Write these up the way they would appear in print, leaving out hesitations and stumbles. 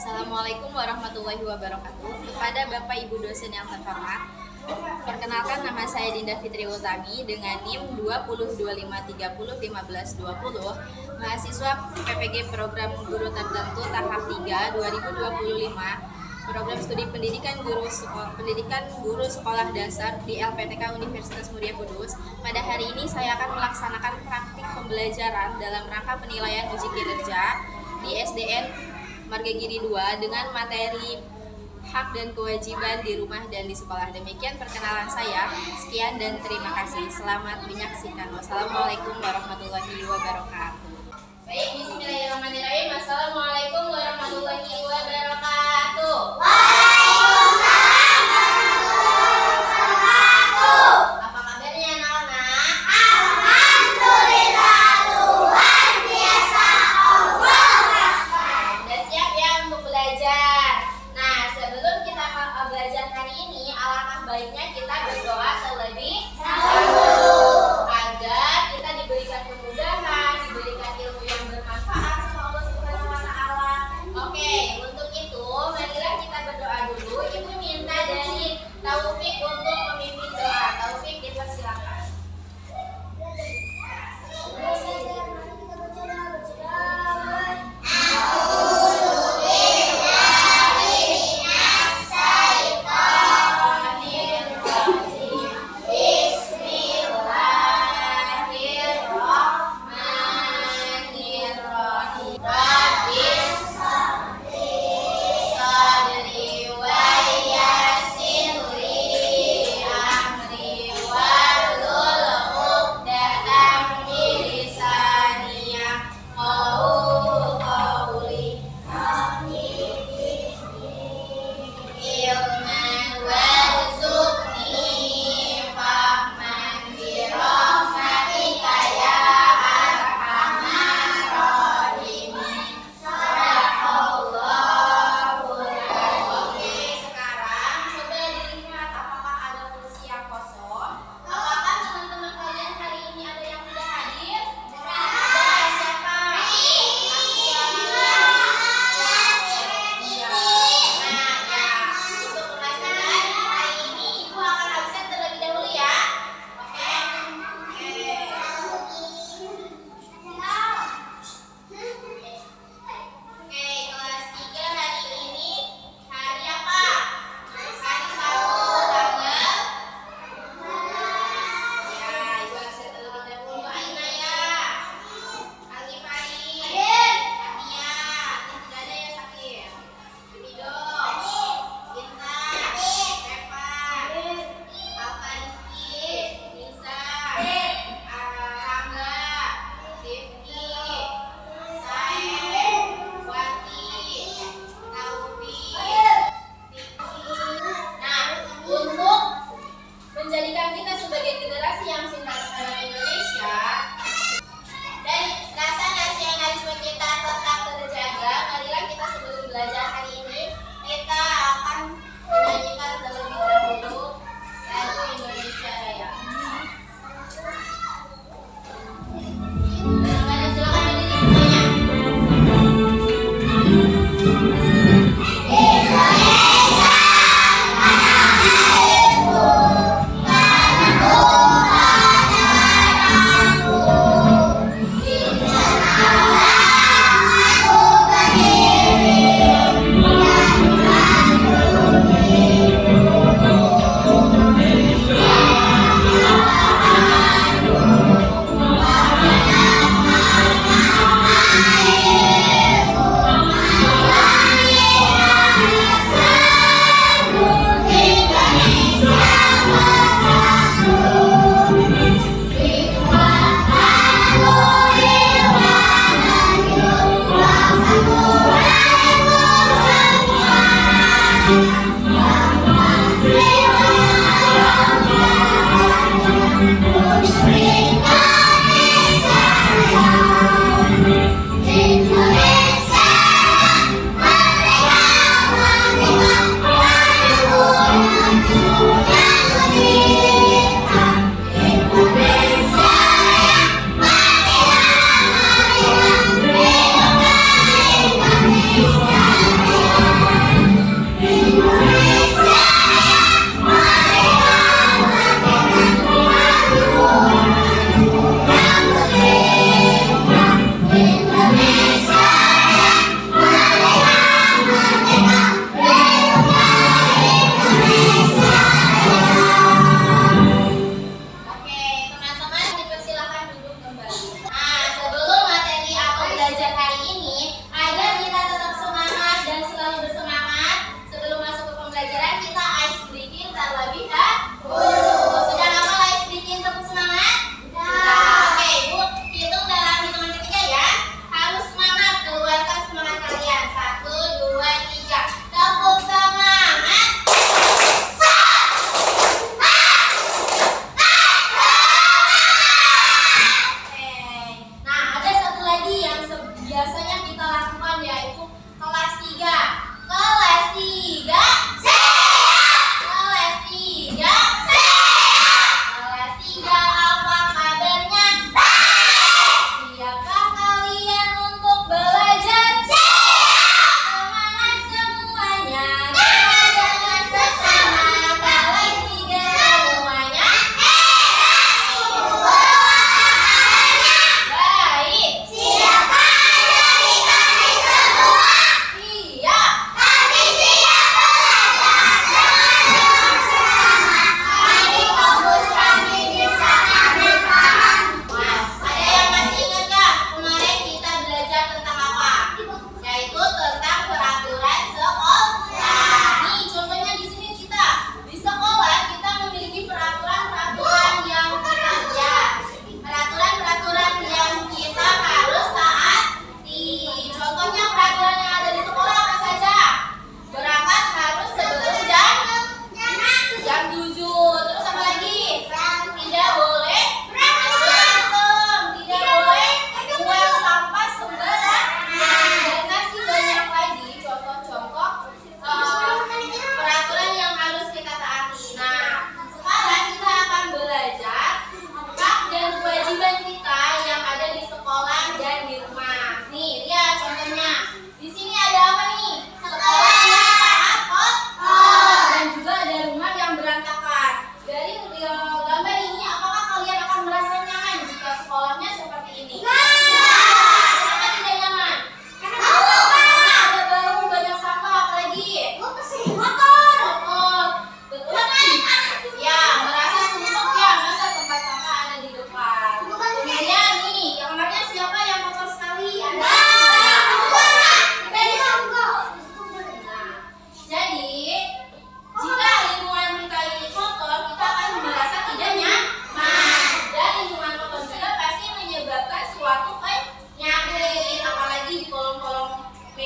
Assalamualaikum warahmatullahi wabarakatuh. Kepada Bapak Ibu dosen yang terhormat, perkenalkan nama saya Dinda Fitri Utami dengan NIM 2025301520, mahasiswa PPG Program Guru Tertentu tahap 3 2025, program studi pendidikan guru sekolah dasar di LPTK Universitas Muria Kudus. Pada hari ini saya akan melaksanakan praktik pembelajaran dalam rangka penilaian uji kinerja di SDN Margagiri 2 dengan materi hak dan kewajiban di rumah dan di sekolah. Demikian perkenalan saya. Sekian dan terima kasih. Selamat menyaksikan. Wassalamualaikum warahmatullahi wabarakatuh. Baik, bismillahirrahmanirrahim. Assalamualaikum warahmatullahi wabarakatuh. Waalaikumsalam warahmatullahi wabarakatuh. Apa kabarnya anak-anak? Alhamdulillah, luar biasa. Sudah siap ya untuk belajar? Nah, sebelum kita belajar hari ini, alangkah baiknya kita berdoa terlebih dahulu agar kita diberikan kemudahan, diberikan ilmu yang bermanfaat sama Allah Subhanahu wa Ta'ala.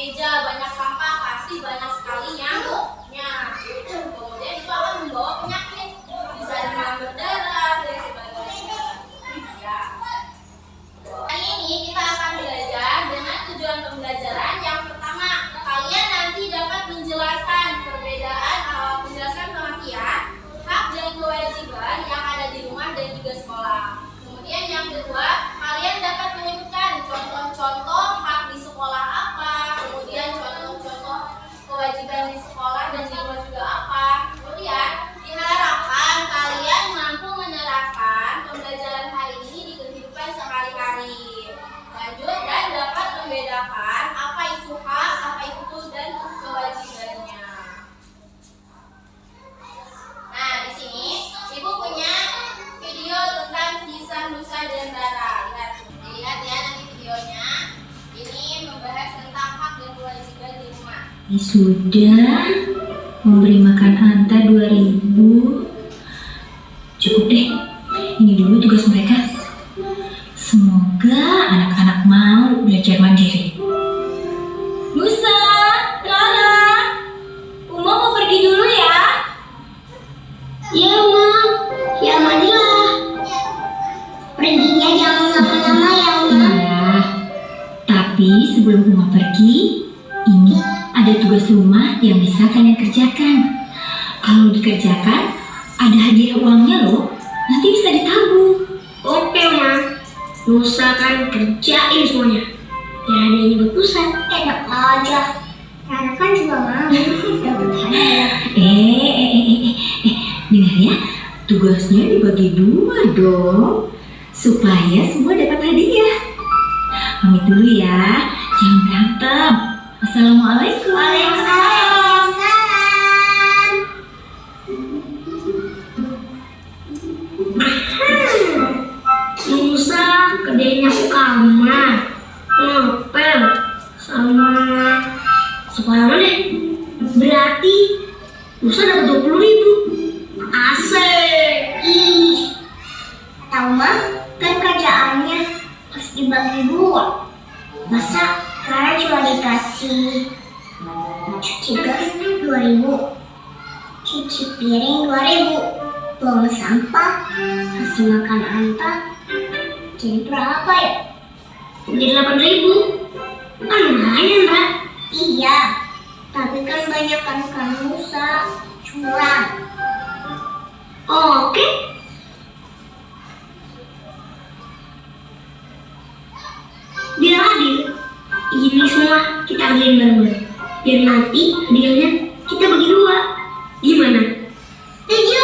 meja, banyak sampah, pasti banyak sekali nyamuknya. Kemudian itu akan membawa penyakit, bisa demam berdarah dan sebagainya. Ya. Hari ini kita akan belajar dengan tujuan pembelajaran. Yang pertama, kalian nanti dapat menjelaskan pengertian hak dan kewajiban yang ada di rumah dan juga sekolah. Kemudian yang kedua, kalian dapat menyebutkan contoh-contoh hak di sekolah apa, kemudian contoh-contoh kewajiban di sekolah dan di rumah juga apa. Kemudian diharapkan kalian mampu menerapkan pembelajaran hari ini di kehidupan sehari-hari. Lanjut, dan dapat membedakan apa itu hak, apa itu dan kewajibannya. Nah, di sini Ibu punya video tentang kisah Nusa dan Dara. Lihat ya nanti videonya. Ini membahas tentang hak dan kewajiban di rumah. Ini sudah memberi makan Anta 2000. Cukup deh. Ini dulu tugas mereka. Semoga anak-anak mau belajar mandiri. Nusa, Lara, Uma mau pergi dulu ya. Iya, Uma. Ya, mandilah. Perginya jangan lama-lama ya, Uma. Iya. Tapi sebelum Uma pergi, ini ada tugas rumah yang bisa kalian kerjakan. Kalau dikerjakan, ada hadiah uangnya loh. Nanti bisa ditabung. Oke, Uma. Nusa kan kerjain semuanya. Ya, adanya buat Nusa. Enak aja. Rara kan juga mau dapat hadiah. Dengar ya, tugasnya dibagi 2 dong, supaya semua dapat hadiah. Pamit dulu ya, jangan berantem. Assalamualaikum. Waalaikumsalam. Nusa kerjanya kamar, ngepel, sama sekolah deh. Berarti Nusa dapat 20.000. Asik. Ih, tahu mah kan kerjaannya harus dibagi 2. Masa Rara cuma dikasih cuci gas 2.000, cuci piring 2.000, buang sampah, kasih makan Anta, jadi berapa ya? Jadi 8.000. Kan lumayan, Mbak. Iya, tapi kan banyak kan Nusa curang. Oke. Biar adil, ini semua kita kerjain bareng-bareng. Biar nanti hadiahnya kita bagi 2. Gimana? Setuju.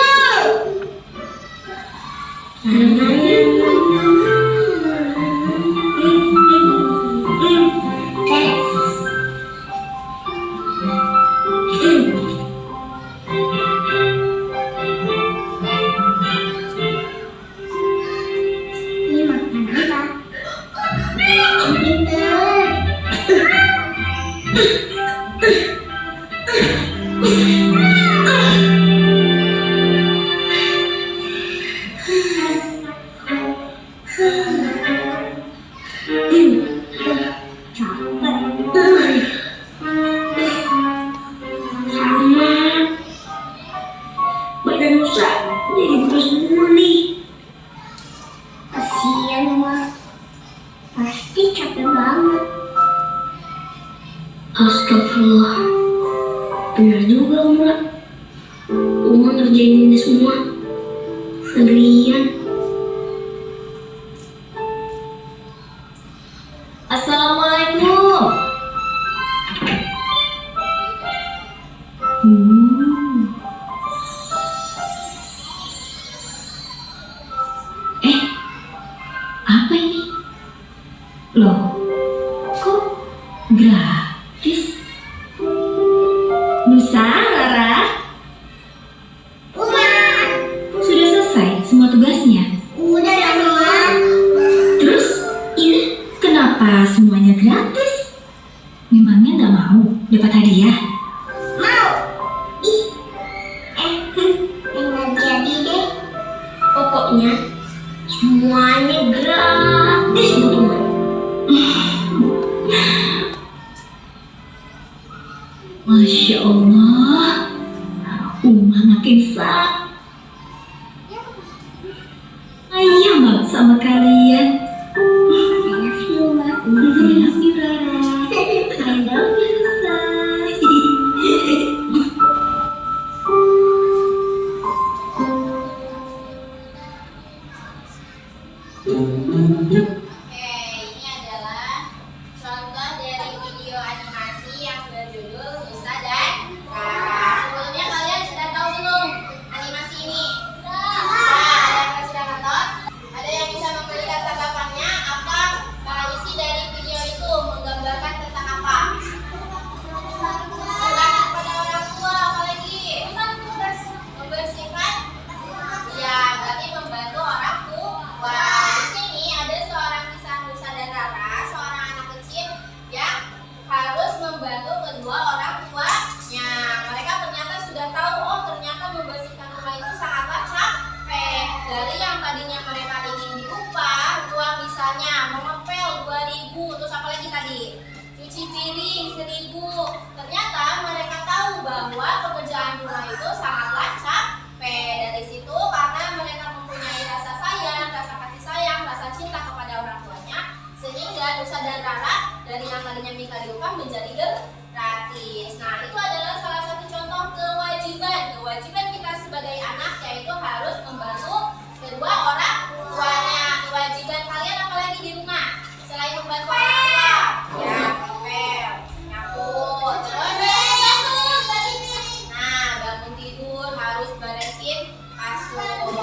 Badan Nusa jadi beres semua nih. Kasian, Uma. Pasti capek banget. Astagfirullah. Benar juga, Uma ngerjain ini semua sendirian. Assalamualaikum. Apa ini? Loh, kok gratis? Nusa, Lara, Uma, sudah selesai semua tugasnya? udah ya, Uma. Terus ini kenapa semuanya gratis? Memangnya nggak mau dapat hadiah? Mau. Ih. Enggak jadi deh. Pokoknya semuanya gratis buat Uma. Masya Allah, Umah makin sayang banget sama kalian. I love you, Rara. I love you, Say. Oke, ini adalah contoh dari video animasi yang berjudul Nusa dan Rara. Sebelumnya kalian sudah tahu belum animasi ini? Ada yang sudah nonton? Ada yang bisa memberikan tanggapannya? Apa isi dari video itu menggambarkan tentang apa? Berbakti kepada orang tua, apalagi? Membersihkan? Ya, berarti membantu orang tua. Di sini ada seorang kisah Nusa dan Rara, seorang anak kecil yang harus membantu kedua orang tuanya. Mereka ternyata sudah tahu, oh ternyata membersihkan rumah itu sangatlah capek. Dari yang tadinya mereka ingin diupah, uang misalnya mengepel 2.000, terus apa lagi tadi? Cuci piring 1.000. Ternyata mereka tahu bahwa pekerjaan rumah itu sangatlah capek. Dari situ karena mereka mempunyai rasa sayang, rasa kasih sayang, rasa cinta kepada orang tuanya, sehingga Nusa dan Rara dari yang tadinya minta diupah menjadi gratis. Nah, itu adalah salah satu contoh kewajiban kita sebagai anak, yaitu harus membantu kedua orang tuanya. Kewajiban kalian apalagi di rumah selain membantu orang tua? Ya, ngepel, nyapu, terus bangun tidur harus beresin kasur.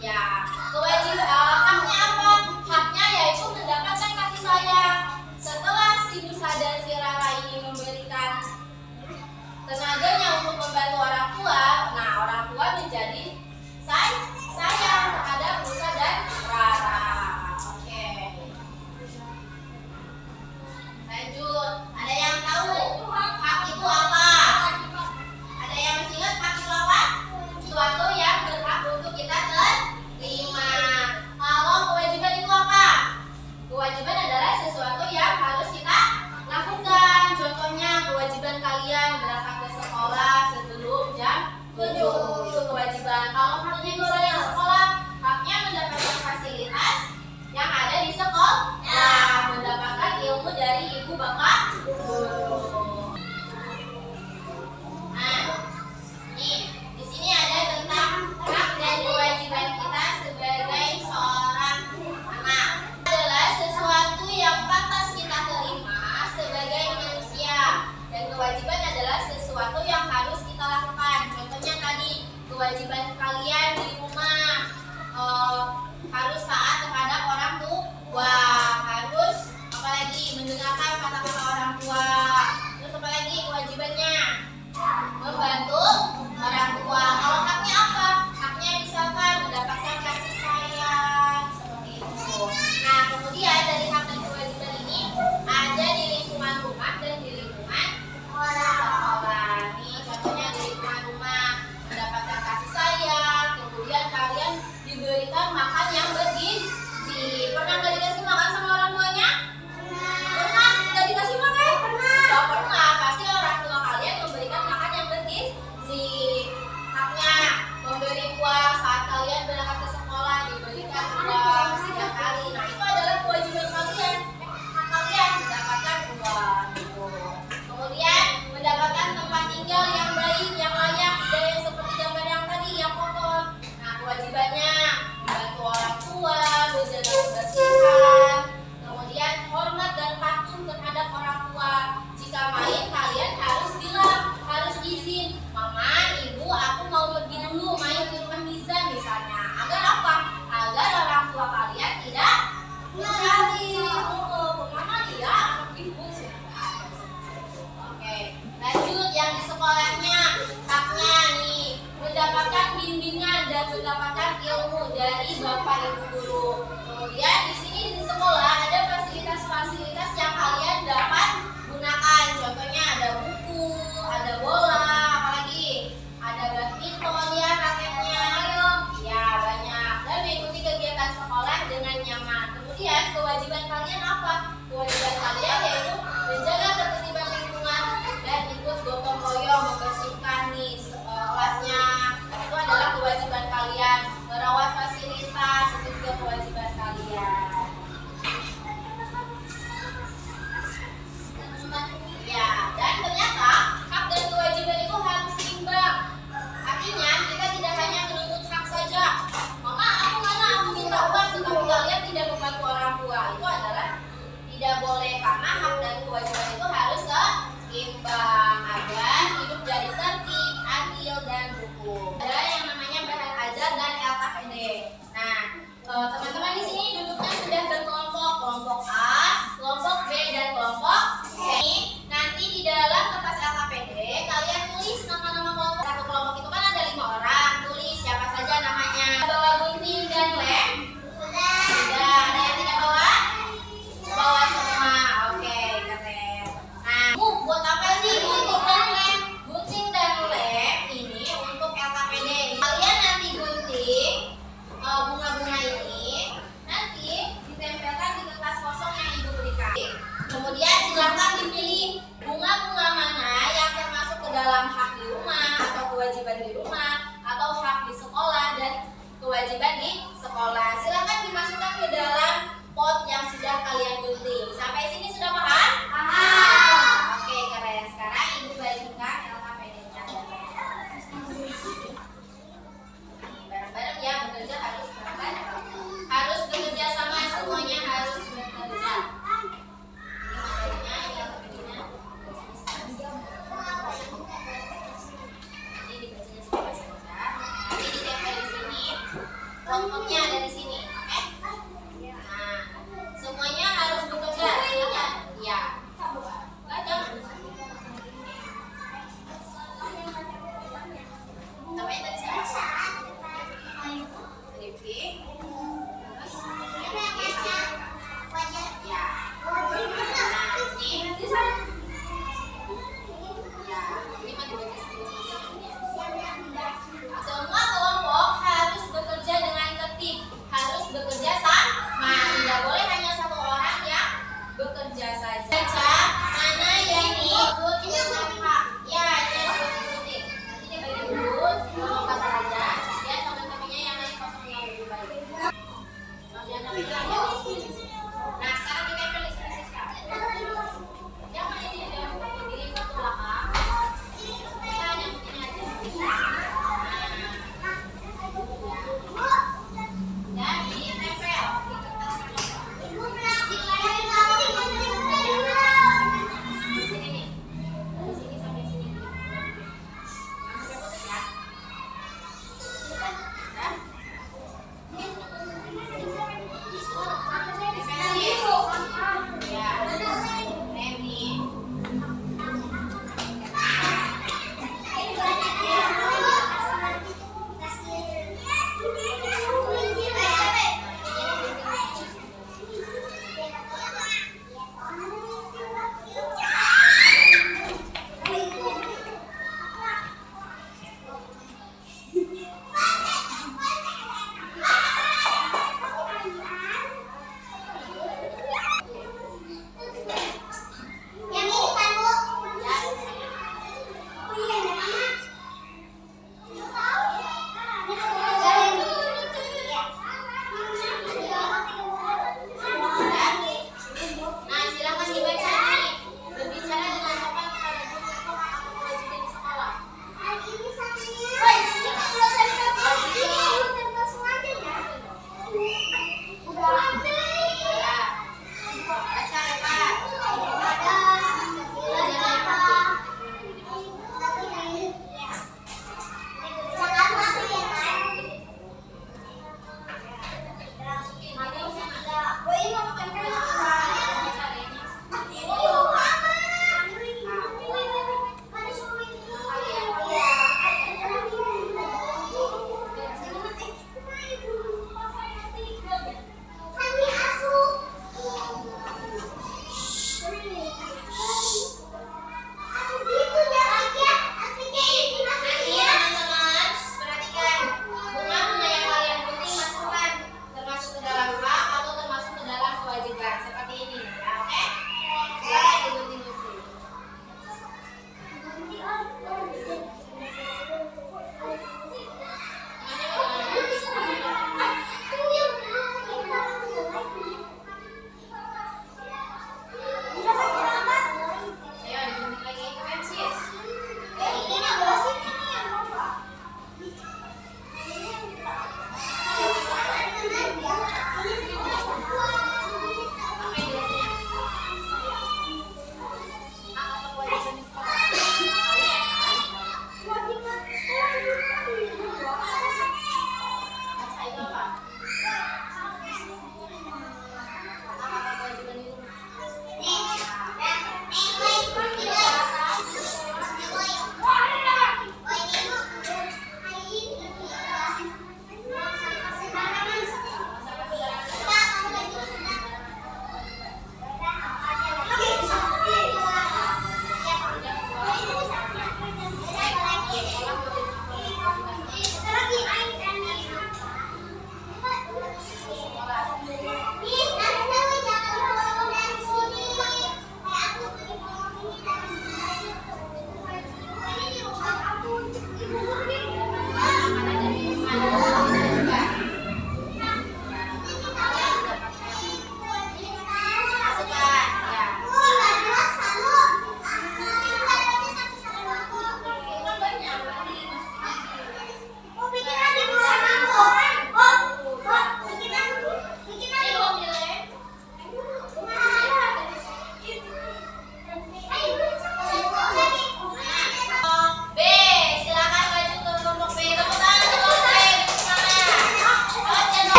Ya, haknya apa? Haknya yaitu mendapatkan kasih sayang. Setelah si Nusa dan si Rara ini memberikan tenaganya untuk membantu orang tua, nah orang tua menjadi sayang terhadap Nusa dan Rara. Oke. Lanjut. Ada yang tahu hak itu apa? Ada yang masih ingat hak itu apa? Sesuatu yang berhak untuk kita terima. Kalau kewajiban itu apa? Kewajiban adalah sesuatu yang harus kita lakukan. Contohnya kewajiban kalian berangkat ke sekolah sebelum jam 7. Itu kewajiban. Kalau haknya misalnya di sekolah, haknya mendapatkan fasilitas yang ada di sekolah. Nah, mendapatkan ilmu dari ibu bapak guru. Nah, nih di sini ada tentang hak dan kewajiban kita sebagai seorang anak. Adalah sesuatu yang pantas kita terima sebagai manusia, dan kewajiban adalah sesuatu yang harus kita lakukan. Contohnya tadi kewajiban kalian di rumah harus taat terhadap orang tua, harus apalagi mendengarkan kata-kata orang tua. Terus apalagi kewajibannya? Membantu orang tua. Kalau haknya apa? Haknya misalkan mendapatkan kasih sayang seperti itu. Nah, kemudian dari hak dan kewajiban ini ada di lingkungan rumah dan di lingkungan sekolah. Nih contohnya di lingkungan rumah mendapatkan kasih sayang, kemudian kalian diberikan makan yang bergizi. Pernah nggak dikasih makan sama orang tuanya? Pernah nggak dikasih makan? Nggak pernah. Pasti orang tua kalian memberikan makan yang bergizi. Haknya memberi uang saat kalian berangkat ke sekolah, diberikan uang setiap hari. Nah, itu adalah kewajiban kalian. Hak kalian mendapatkan uang. Kemudian mendapatkan tempat tinggal yang baik, yang layak, tidak yang seperti gambar yang tadi yang kotor. Nah, kewajibannya membantu orang tua, menjaga kebersihan, kemudian hormat dan patuh terhadap orang tua. Jika main, kalian harus bilang, harus izin, mama, ibu, aku mau pergi dulu main ke rumah Nizam misalnya. Agar apa? Agar orang tua kalian tidak mencari. Mama dia anak ibu sudah. Oke, lanjut yang di sekolahnya. Haknya nih mendapatkan bimbingan dan mendapatkan ilmu dari bapak ibu guru. Kemudian di sini di sekolah ada fasilitas-fasilitas yang kalian dapat gunakan. Contohnya ada buku, ada bola, apalagi ada badminton ya, raketnya. Ya banyak. Dan mengikuti kegiatan sekolah dengan nyaman. Kemudian kewajiban kalian apa? Kewajiban kalian yaitu menjaga ketertiban lingkungan dan ikut gotong itu adalah tidak boleh, karena hak dan kewajiban itu harus seimbang agar hidup jadi tertib, adil, dan rukun. Ada yang namanya bahan ajar dan LKPD. Nah, teman-teman di sini duduknya sudah berkelompok, kelompok A, kelompok B, dan kelompok C. Nanti di dalam kertas LKPD kalian tulis nama-nama kelompok. Satu kelompok itu kan ada 5 orang. Tulis siapa saja namanya. Bawa gunting dan lem. Sudah. Ada yang tidak bawa? Bawa semua. Oke, keren. Nah, buat apa sih gunting dan lem? Gunting dan lem ini untuk LKPD. Kalian nanti gunting bunga-bunga ini, nanti ditempelkan di kertas kosong yang ibu berikan. Kemudian silakan dipilih bunga-bunga mana yang termasuk ke dalam hak di rumah atau kewajiban di rumah atau hak di sekolah dan kewajiban di sekolah. Silakan dimasukkan ke dalam pot yang sudah kalian gunting. Sampai sini sudah paham? Paham. Oke, keren. Sekarang ibu bagikan LKPD-nya. Bareng-bareng ya, bekerja harus bareng-bareng. Harus bekerja sama, semuanya harus bekerja. Ini materinya, ini LKPD-nya. Ini dibacanya secara saja. Nanti ditempel di sini. Kelompoknya ada di sini. Oke? Nah, semuanya harus bekerja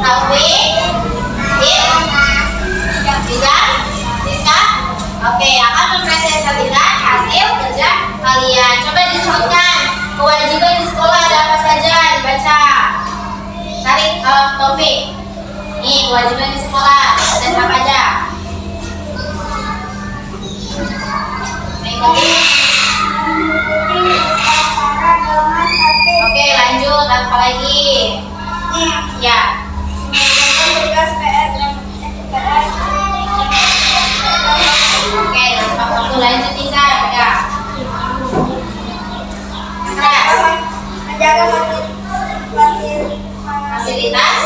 Taufik, Rizal, Rizka. Oke, akan mempresentasikan hasil kerja kalian. Coba disebutkan kewajiban di sekolah ada apa saja, dibaca. Tarik Taufik. Nih, kewajiban di sekolah ada apa aja? Oke, lanjut. Apa lagi? Ya. Oke, waktu lanjut Nisa. Ya. Fasilitas.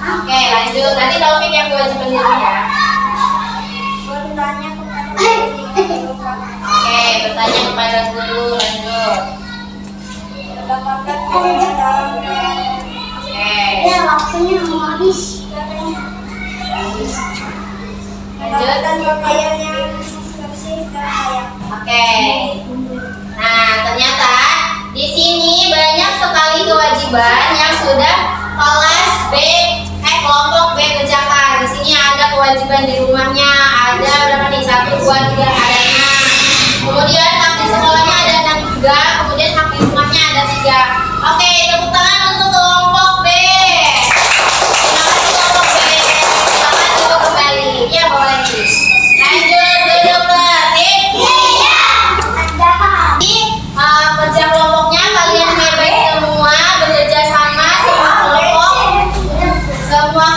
Oke, lanjut. Nanti Taufik yang kewajiban di rumah ya. Oke, bertanya kepada guru. Lanjut. Oke. Ya, waktunya mau habis. Lanjut. Oke. Nah, ternyata di sini banyak sekali kewajiban yang sudah kelas B, kelompok B kerjakan. Di sini ada kewajiban di rumahnya, ada berapa nih? 1, 2, 3, ada 6. Kemudian hak di sekolahnya ada 6 juga. Kemudian hak di rumahnya ada 3. Oke, tepuk tangan untuk kelompok B. Terima kasih kelompok B. Selamat duduk kembali. Ya, bawa lagi. Lanjut, duduk tertib. Kerja kelompoknya kalian baik semua, bekerja sama semua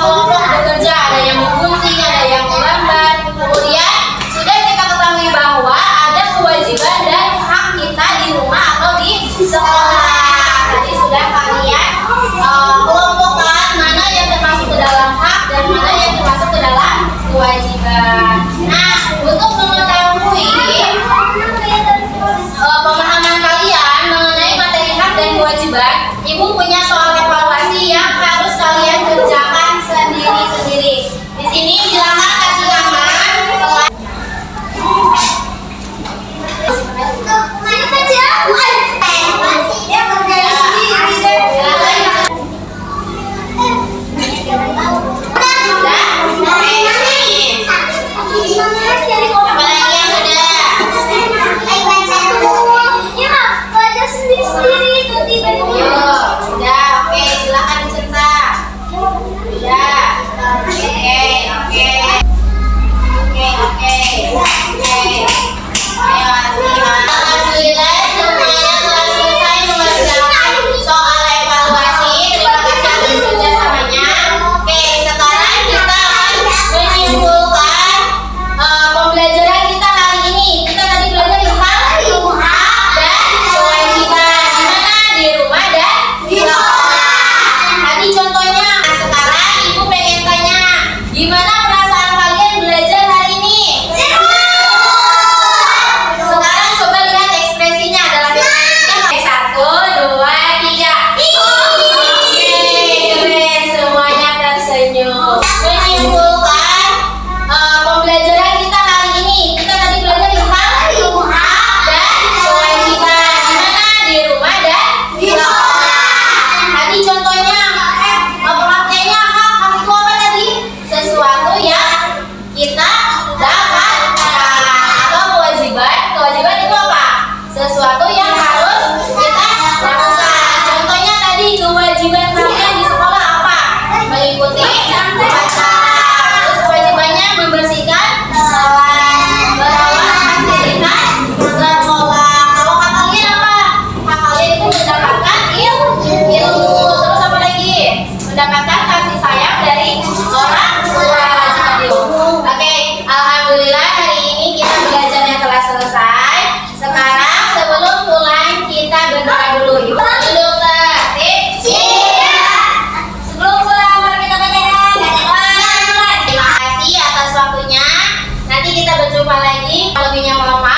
kelompok bekerja, ada yang menggunting, ada yang melambat. Kemudian sudah kita ketahui bahwa ada kewajiban dan hak kita di rumah atau di sekolah. Tadi sudah kalian kelompokkan mana yang termasuk ke dalam hak dan mana yang termasuk ke dalam kewajiban. Nah, untuk mengetahui pemahaman kalian mengenai materi hak dan kewajiban, Ibu punya soal evaluasi yang harus kalian kerjakan sendiri-sendiri. Di sini silakan kasih nama. Lebihnya mohon maaf.